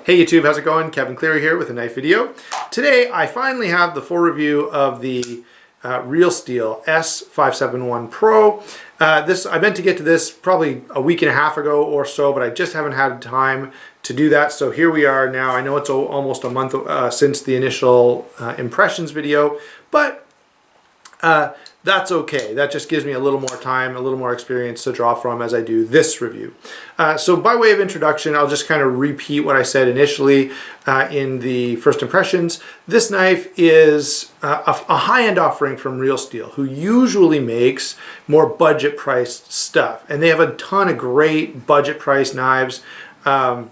Hey YouTube, how's it going? Kevin Cleary here with a knife video. Today I finally have the full review of the RealSteel S571 Pro. I meant to get to this probably a week and a half ago or so, but I just haven't had time to do that. So here we are now. I know it's almost a month since the initial impressions video, but that's okay. That just gives me a little more time, a little more experience to draw from as I do this review. So by way of introduction, I'll just kind of repeat what I said initially in the first impressions. This knife is a high-end offering from RealSteel, who usually makes more budget-priced stuff. And they have a ton of great budget-priced knives. The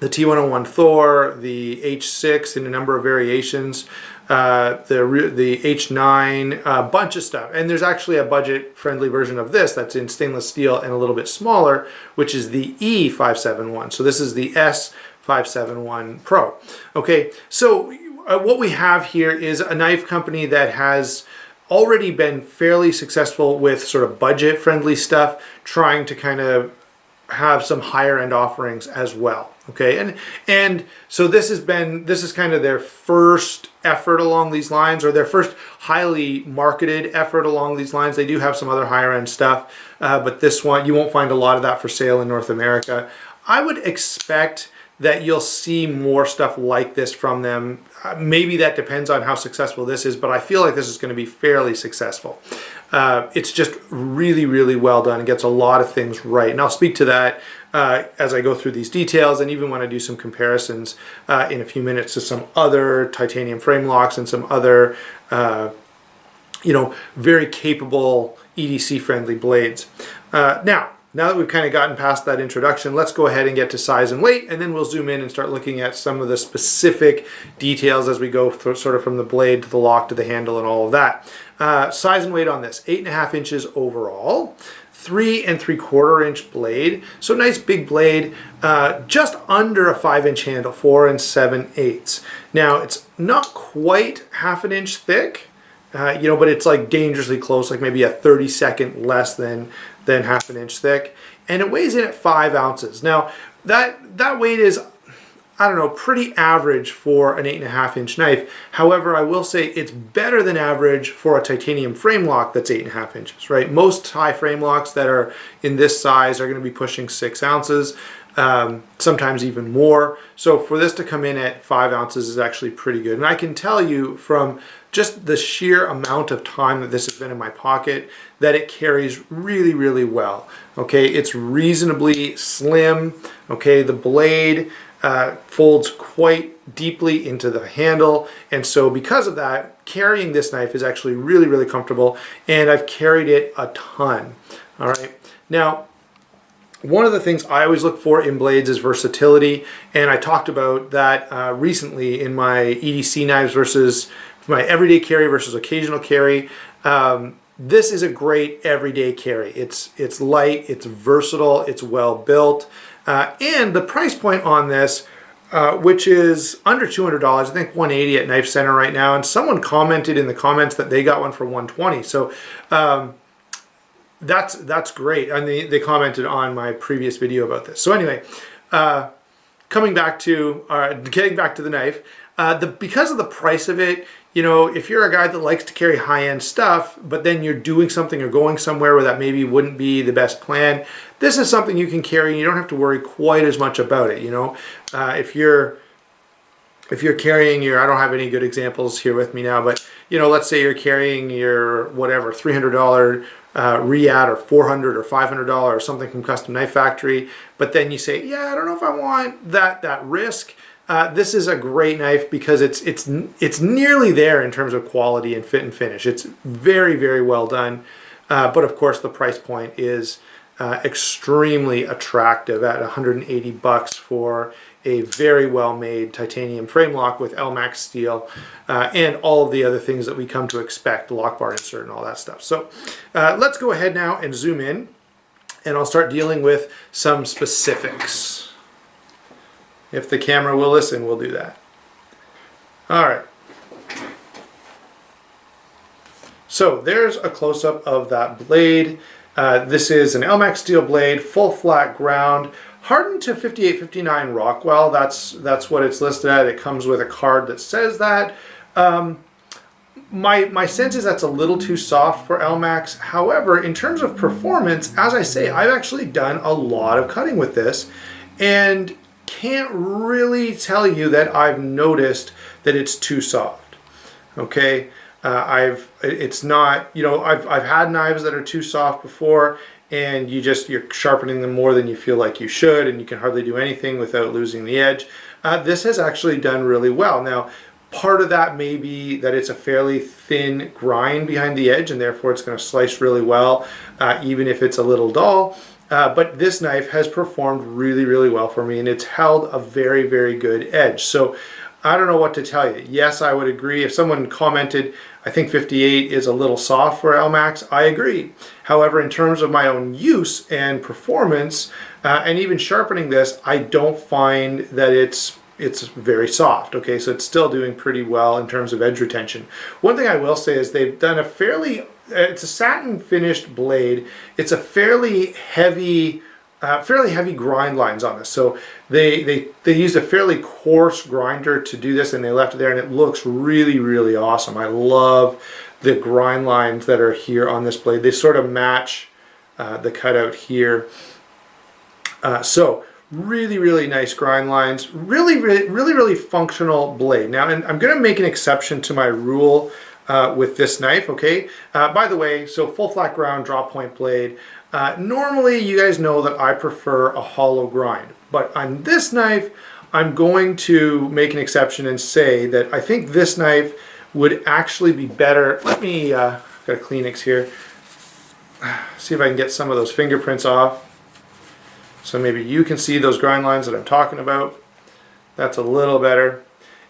T101 Thor, the H6 in a number of variations, the H9, a bunch of stuff. And there's actually a budget-friendly version of this that's in stainless steel and a little bit smaller, which is the E571. So this is the S571 Pro. Okay, so what we have here is a knife company that has already been fairly successful with sort of budget-friendly stuff, trying to kind of have some higher end offerings as well. Okay, and so this is kind of their first effort along these lines, or their first highly marketed effort along these lines. They do have some other higher end stuff, but this one, you won't find a lot of that for sale in North America. I would expect that you'll see more stuff like this from them. Maybe that depends on how successful this is, but I feel like this is going to be fairly successful. It's just really, really well done. It gets a lot of things right. And I'll speak to that as I go through these details, and even when I do some comparisons in a few minutes to some other titanium frame locks and some other, very capable EDC-friendly blades. Now that we've kind of gotten past that introduction, let's go ahead and get to size and weight, and then we'll zoom in and start looking at some of the specific details as we go through, sort of from the blade to the lock to the handle and all of that. Size and weight on this, 8.5 inches overall, 3 3/4 inch blade, so nice big blade, just under a 5-inch handle, 4 7/8. Now it's not quite half an inch thick, but it's like dangerously close, like maybe a 32nd less than half an inch thick, and it weighs in at 5 ounces. Now that weight is, I don't know, pretty average for an 8.5 inch knife. However, I will say it's better than average for a titanium frame lock that's 8.5 inches, right? Most high frame locks that are in this size are going to be pushing 6 ounces, sometimes even more. So for this to come in at 5 ounces is actually pretty good. And I can tell you from just the sheer amount of time that this has been in my pocket that it carries really, really well. Okay, it's reasonably slim. Okay, the blade folds quite deeply into the handle, and so because of that, carrying this knife is actually really, really comfortable, and I've carried it a ton. All right, now one of the things I always look for in blades is versatility, and I talked about that recently in my EDC knives versus my everyday carry versus occasional carry. This is a great everyday carry. It's light, it's versatile, it's well built, and the price point on this, which is under $200, I think $180 at Knife Center right now, and someone commented in the comments that they got one for $120. So that's great, and they commented on my previous video about this. So anyway, getting back to the knife, because of the price of it, if you're a guy that likes to carry high-end stuff, but then you're doing something or going somewhere where that maybe wouldn't be the best plan, this is something you can carry and you don't have to worry quite as much about it. If you're carrying your, I don't have any good examples here with me now, but let's say you're carrying your whatever $300 Riyadh or $400 or $500 or something from Custom Knife Factory, but then you say, yeah, I don't know if I want that risk. This is a great knife because it's nearly there in terms of quality and fit and finish. It's very, very well done, but of course the price point is extremely attractive at $180 for a very well-made titanium frame lock with LMAX steel and all of the other things that we come to expect, the lock bar insert and all that stuff. So let's go ahead now and zoom in, and I'll start dealing with some specifics. If the camera will listen, we'll do that. All right. So there's a close-up of that blade. This is an LMAX steel blade, full flat ground, Hardened to 5859 Rockwell, that's what it's listed at. It comes with a card that says that. My sense is that's a little too soft for LMAX. However, in terms of performance, as I say, I've actually done a lot of cutting with this and can't really tell you that I've noticed that it's too soft. Okay, it's not, you know, I've had knives that are too soft before, and you're sharpening them more than you feel like you should, and you can hardly do anything without losing the edge. This has actually done really well. Now, part of that may be that it's a fairly thin grind behind the edge, and therefore it's going to slice really well, even if it's a little dull. But this knife has performed really, really well for me, and it's held a very, very good edge. So I don't know what to tell you. Yes, I would agree. If someone commented, I think 58 is a little soft for LMAX, I agree. However, in terms of my own use and performance, and even sharpening this, I don't find that it's very soft. Okay, so it's still doing pretty well in terms of edge retention. One thing I will say is they've done a it's a satin finished blade. It's a fairly heavy grind lines on this. So they used a fairly coarse grinder to do this, and they left it there, and it looks really, really awesome. I love the grind lines that are here on this blade. They sort of match the cutout here. So really, really nice grind lines. Really, really, really, really functional blade. Now, and I'm going to make an exception to my rule with this knife, okay? By the way, so full flat ground drop point blade. Normally, you guys know that I prefer a hollow grind, but on this knife, I'm going to make an exception and say that I think this knife would actually be better. Let me, got a Kleenex here, see if I can get some of those fingerprints off. So maybe you can see those grind lines that I'm talking about. That's a little better.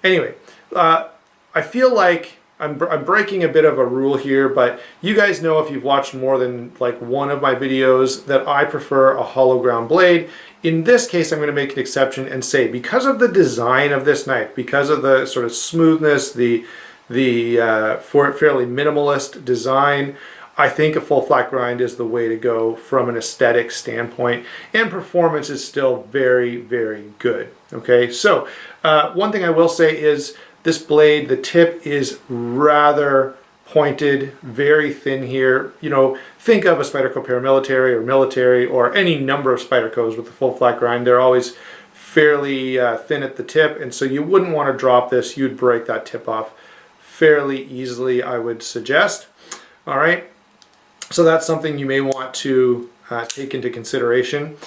Anyway, I feel like I'm breaking a bit of a rule here, but you guys know if you've watched more than like one of my videos that I prefer a hollow ground blade. In this case, I'm going to make an exception and say, because of the design of this knife, because of the sort of smoothness, the fairly minimalist design, I think a full flat grind is the way to go from an aesthetic standpoint, and performance is still very, very good. Okay, so one thing I will say is this blade, the tip is rather pointed, very thin here. You know, think of a Spyderco paramilitary or military or any number of Spydercos with the full flat grind. They're always fairly thin at the tip, and so you wouldn't want to drop this. You'd break that tip off fairly easily, I would suggest. All right, so that's something you may want to take into consideration.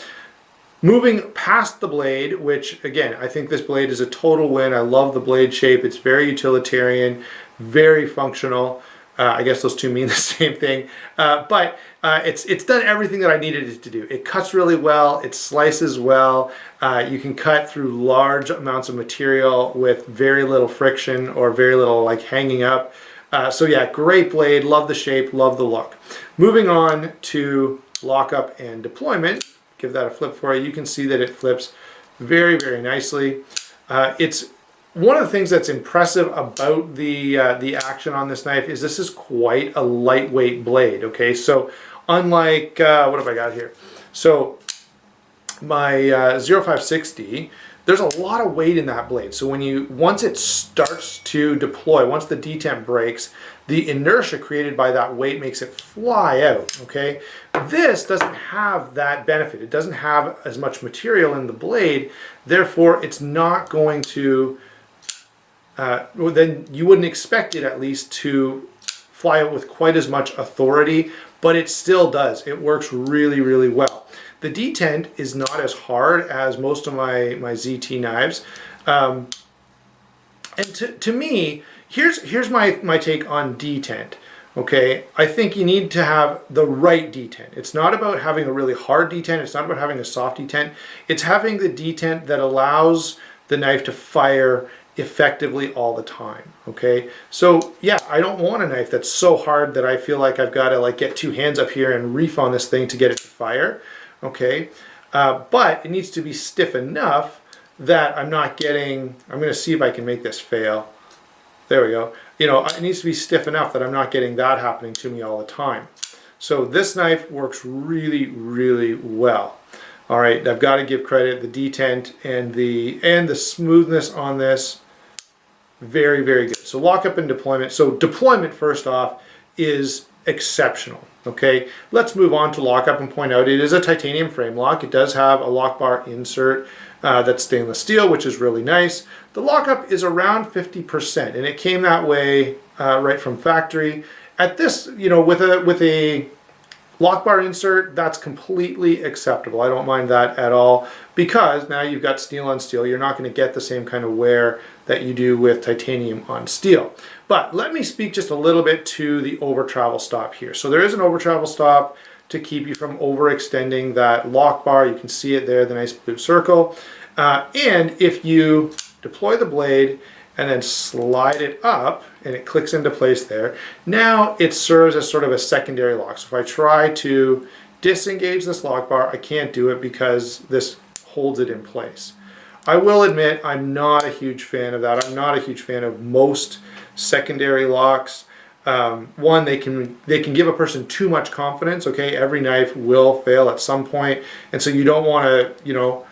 Moving past the blade, which again, I think this blade is a total win. I love the blade shape. It's very utilitarian, very functional. I guess those two mean the same thing, but it's done everything that I needed it to do. It cuts really well, it slices well, you can cut through large amounts of material with very little friction or very little like hanging up. So yeah, great blade, love the shape, love the look. Moving on to lockup and deployment, give that a flip for you. You can see that it flips very, very nicely. It's one of the things that's impressive about the action on this knife is this is quite a lightweight blade. Okay, so unlike what have I got here? So my 0560, there's a lot of weight in that blade. So once it starts to deploy, once the detent breaks, the inertia created by that weight makes it fly out. Okay, this doesn't have that benefit. It doesn't have as much material in the blade, therefore it's not going to well, then you wouldn't expect it at least to fly out with quite as much authority, but it still does. It works really, really well. The detent is not as hard as most of my ZT knives. And to me, here's my take on detent. Okay, I think you need to have the right detent. It's not about having a really hard detent. It's not about having a soft detent. It's having the detent that allows the knife to fire effectively all the time. Okay, so yeah, I don't want a knife that's so hard that I feel like I've got to like get two hands up here and reef on this thing to get it to fire. Okay, but it needs to be stiff enough that I'm not getting, I'm going to see if I can make this fail. There we go. You know, it needs to be stiff enough that I'm not getting that happening to me all the time. So this knife works really, really well. All right, I've got to give credit, the detent and the smoothness on this, very, very good. So lockup and deployment. So deployment, first off, is exceptional. Okay, let's move on to lockup and point out it is a titanium frame lock. It does have a lock bar insert that's stainless steel, which is really nice. The lockup is around 50%, and it came that way right from factory. At this, you know, with a lock bar insert, that's completely acceptable. I don't mind that at all, because now you've got steel on steel. You're not going to get the same kind of wear that you do with titanium on steel. But let me speak just a little bit to the over travel stop here. So there is an over travel stop to keep you from overextending that lock bar. You can see it there, the nice blue circle. And if you deploy the blade and then slide it up and it clicks into place there, now it serves as sort of a secondary lock. So if I try to disengage this lock bar, I can't do it because this holds it in place. I will admit I'm not a huge fan of that. I'm not a huge fan of most secondary locks. One, they can give a person too much confidence. Okay, every knife will fail at some point, and so you don't want to, you know,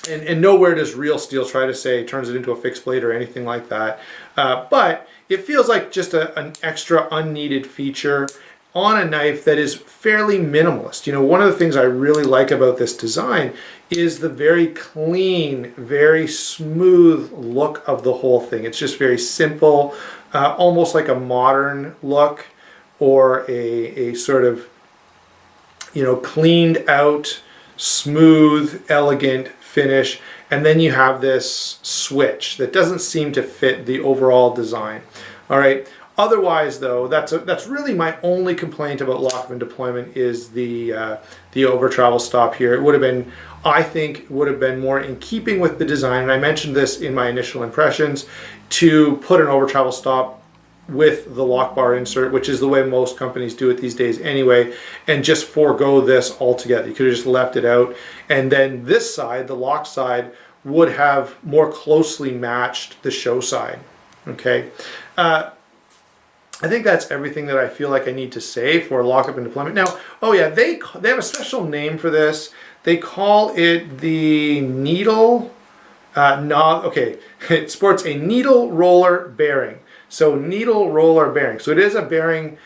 and nowhere does RealSteel try to say turns it into a fixed blade or anything like that. But it feels like just an extra unneeded feature on a knife that is fairly minimalist. You know, one of the things I really like about this design is the very clean, very smooth look of the whole thing. It's just very simple, almost like a modern look, or a sort of, you know, cleaned out, smooth, elegant finish. And then you have this switch that doesn't seem to fit the overall design. All right. Otherwise, though, that's really my only complaint about lockup and deployment is the over travel stop here. It would have been, I think, would have been more in keeping with the design, and I mentioned this in my initial impressions, to put an over travel stop with the lock bar insert, which is the way most companies do it these days anyway, and just forego this altogether. You could have just left it out, and then this side, the lock side, would have more closely matched the show side. Okay. I think that's everything that I feel like I need to say for lockup and deployment. Now, oh yeah, they have a special name for this. They call it the needle, okay, it sports a needle roller bearing. So needle roller bearing. So it is a bearing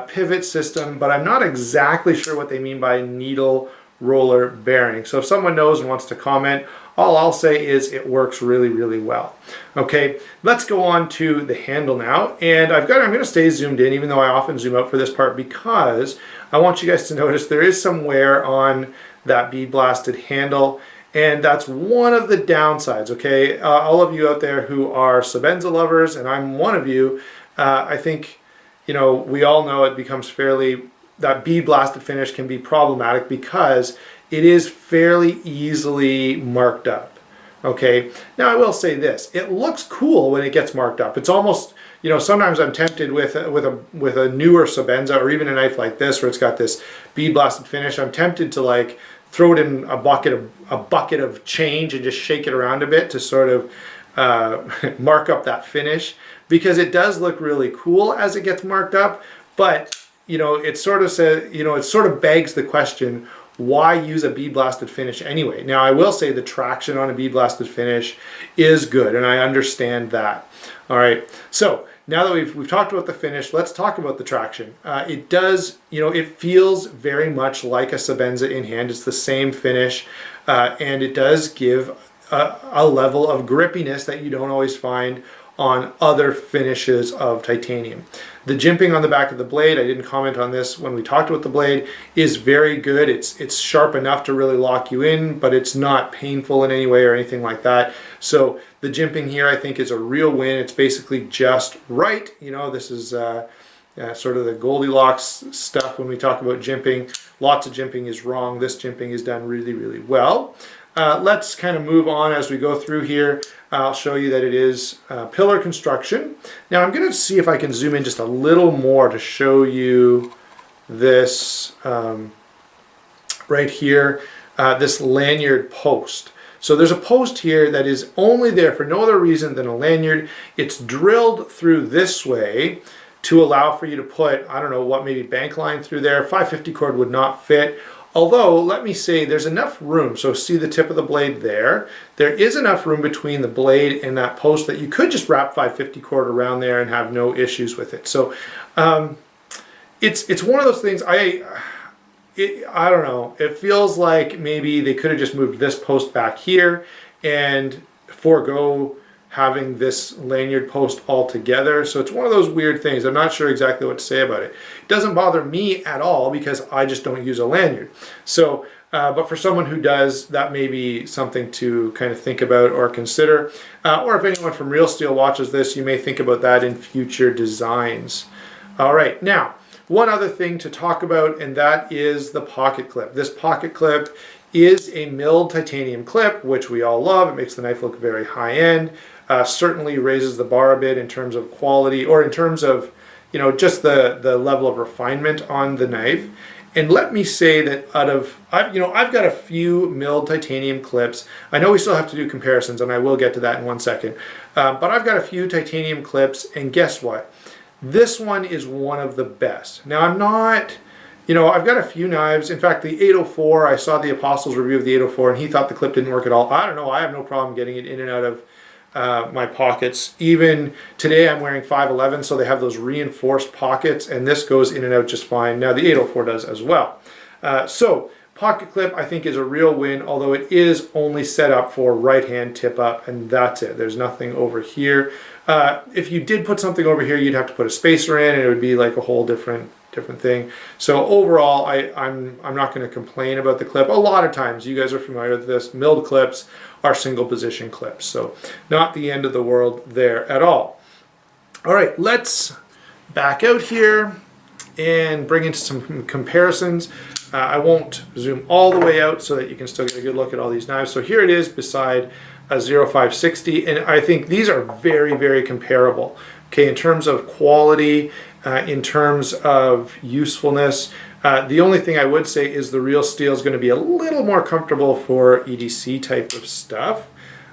pivot system, but I'm not exactly sure what they mean by needle roller bearing. So if someone knows and wants to comment, all I'll say is it works really, really well. Okay, let's go on to the handle now. And I'm going to stay zoomed in, even though I often zoom out for this part, because I want you guys to notice there is some wear on that bead blasted handle. And that's one of the downsides, okay? All of you out there who are Sebenza lovers, and I'm one of you, I think, you know, we all know it becomes fairly, that bead blasted finish can be problematic because it is fairly easily marked up. Okay, now I will say this, it looks cool when it gets marked up. It's almost, you know, sometimes I'm tempted with a newer Sebenza, or even a knife like this where it's got this bead blasted finish, I'm tempted to like throw it in a bucket of change and just shake it around a bit to sort of mark up that finish, because it does look really cool as it gets marked up. But you know, it sort of says, you know, it sort of begs the question, why use a bead blasted finish anyway? Now I will say the traction on a bead blasted finish is good, and I understand that. All right, so now that we've talked about the finish, let's talk about the traction. It does, you know, it feels very much like a Sebenza in hand. It's the same finish, and it does give a level of grippiness that you don't always find on other finishes of titanium. The jimping on the back of the blade, I didn't comment on this when we talked about the blade, is very good. It's sharp enough to really lock you in, but it's not painful in any way or anything like that. So the jimping here I think is a real win. It's basically just right. You know, this is sort of the Goldilocks stuff when we talk about jimping. Lots of jimping is wrong. This jimping is done really, really well. Let's kind of move on as we go through here. I'll show you that it is pillar construction. Now I'm going to see if I can zoom in just a little more to show you this right here, this lanyard post. So there's a post here that is only there for no other reason than a lanyard. It's drilled through this way to allow for you to put, I don't know what, maybe bank line through there. 550 cord would not fit. Although, let me say, there's enough room. So see the tip of the blade there? There is enough room between the blade and that post that you could just wrap 550 cord around there and have no issues with it. So it's one of those things, I don't know. It feels like maybe they could have just moved this post back here and forego having this lanyard post altogether. So it's one of those weird things. I'm not sure exactly what to say about it. It doesn't bother me at all because I just don't use a lanyard. So, but for someone who does, that may be something to kind of think about or consider. Or if anyone from RealSteel watches this, you may think about that in future designs. All right, now, one other thing to talk about, and that is the pocket clip. This pocket clip is a milled titanium clip, which we all love. It makes the knife look very high-end. Certainly raises the bar a bit in terms of quality, or in terms of, you know, just the level of refinement on the knife. And let me say that I've got a few milled titanium clips. I know we still have to do comparisons, and I will get to that in one second. But I've got a few titanium clips, and guess what? This one is one of the best. Now, I'm not, you know, I've got a few knives. In fact, the 804, I saw the Apostle's review of the 804, and he thought the clip didn't work at all. I don't know. I have no problem getting it in and out of my pockets. Even today I'm wearing 511, so they have those reinforced pockets, and this goes in and out just fine. Now the 804 does as well. So pocket clip I think is a real win, although it is only set up for right hand tip up, and that's it. There's nothing over here. If you did put something over here, you'd have to put a spacer in, and it would be like a whole different thing. So overall, I'm not going to complain about the clip. A lot of times, you guys are familiar with this, milled clips are single position clips. So not the end of the world there at all. All right, let's back out here and bring into some comparisons. I won't zoom all the way out so that you can still get a good look at all these knives. So here it is beside a 0560, and I think these are very, very comparable. Okay, in terms of quality, in terms of usefulness. The only thing I would say is the RealSteel is going to be a little more comfortable for EDC type of stuff.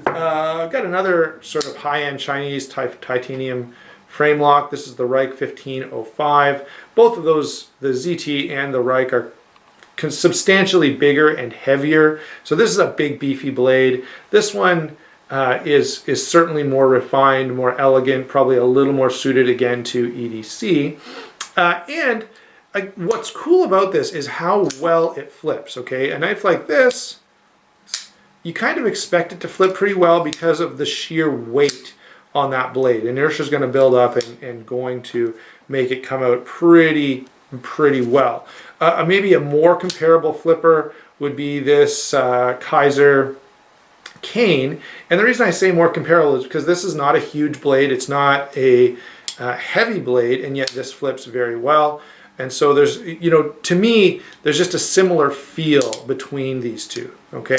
I've got another sort of high-end Chinese type titanium frame lock. This is the Reich 1505. Both of those, the ZT and the Reich, are substantially bigger and heavier. So this is a big beefy blade. This one is certainly more refined, more elegant, probably a little more suited again to EDC. And what's cool about this is how well it flips, okay? A knife like this, you kind of expect it to flip pretty well because of the sheer weight on that blade. Inertia is going to build up and going to make it come out pretty well. Maybe a more comparable flipper would be this Kaiser cane, and the reason I say more comparable is because this is not a huge blade, it's not a heavy blade, and yet this flips very well. And so there's, you know, to me, there's just a similar feel between these two, okay?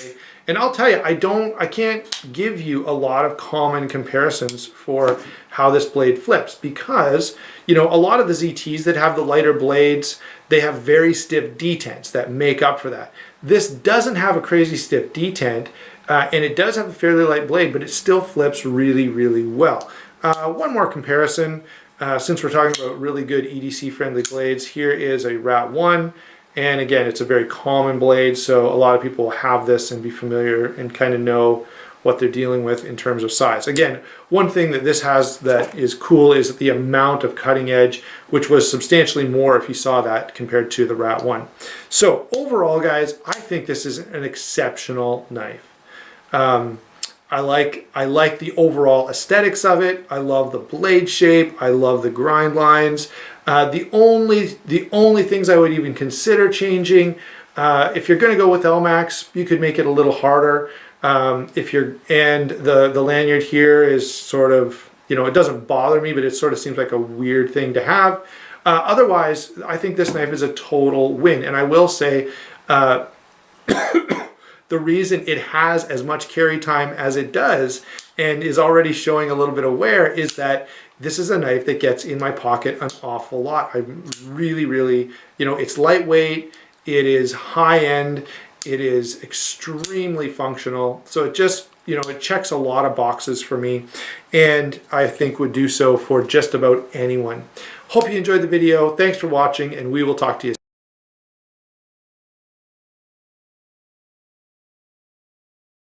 And I'll tell you, I can't give you a lot of common comparisons for how this blade flips because, you know, a lot of the ZTs that have the lighter blades, they have very stiff detents that make up for that. This doesn't have a crazy stiff detent, and it does have a fairly light blade, but it still flips really, really well. One more comparison, since we're talking about really good EDC-friendly blades, here is a Rat 1. And again, it's a very common blade, so a lot of people will have this and be familiar and kind of know what they're dealing with in terms of size. Again, one thing that this has that is cool is the amount of cutting edge, which was substantially more if you saw that compared to the Rat 1. So overall, guys, I think this is an exceptional knife. I like the overall aesthetics of it. I love the blade shape. I love the grind lines. The only things I would even consider changing, if you're going to go with LMAX, you could make it a little harder. And the lanyard here is sort of, you know, it doesn't bother me, but it sort of seems like a weird thing to have. Otherwise, I think this knife is a total win. And I will say, the reason it has as much carry time as it does and is already showing a little bit of wear is that this is a knife that gets in my pocket an awful lot. I really, you know, it's lightweight, it is high-end, it is extremely functional. So it just, you know, it checks a lot of boxes for me, and I think would do so for just about anyone. Hope you enjoyed the video. Thanks for watching, and we will talk to you soon.